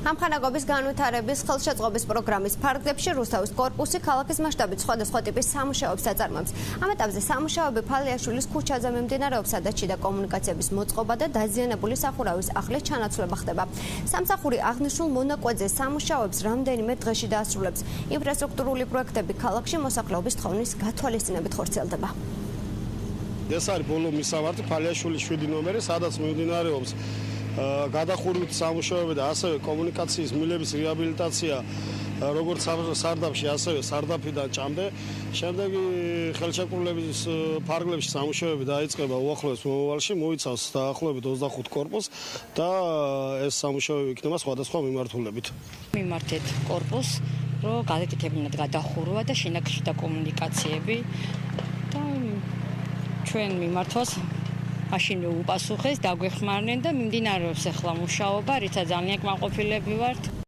ამხანაგობის განვითარების ხელშეწყობის პროგრამის ფარგლებში რუსთავის კორპუსი ქალაქის მასშტაბით სხვადასხვა ტიპის სამუშაოებს აწარმოებს. ამ ეტაპზე სამუშაოები ფალიაშვილის ქუჩაზე მიმდინარეობს, სადაც შიდა კომუნიკაციების მოწყობა და დაზიანებული სახურავის ახლის ჩანაცვლება ხდება. სამსახური აღნიშნულ მონაკვეთზე სამუშაოებს რამდენიმე დღეში დაასრულებს. ინფრასტრუქტურული პროექტები ქალაქში მოსახლეობის თხოვნის გათვალისწინებით ხორციელდება. ეს არის ბოლო მისამართი ფალიაშვილის 7 ნომერი, სადაც მიმდინარეობს გადახურვით სამუშაოები და ასევე კომუნიკაციის მილების რეაბილიტაცია როგორც სარდაფში, ასევე სარდაფიდან ჭამდე. შემდეგი ხელშეკრულების ფარგლებში სამუშაოები დაიწყება უახლოეს მომავალში, მოიცავს დაახლოებით 25 კორპუსს და ეს სამუშაოები იქნება სხვადასხვა მიმართულებით. მიმართეთ კორპუსს, რომ გადაკეთებინათ გადახურვა და შენაკრში და კომუნიკაციები და ჩვენ მიმართვას მაშინ უპასუხეს, დაგვეხმარნენ და მიმდინარეობს ახლა მუშაობა, რითაც ძალიან კმაყოფილები ვართ.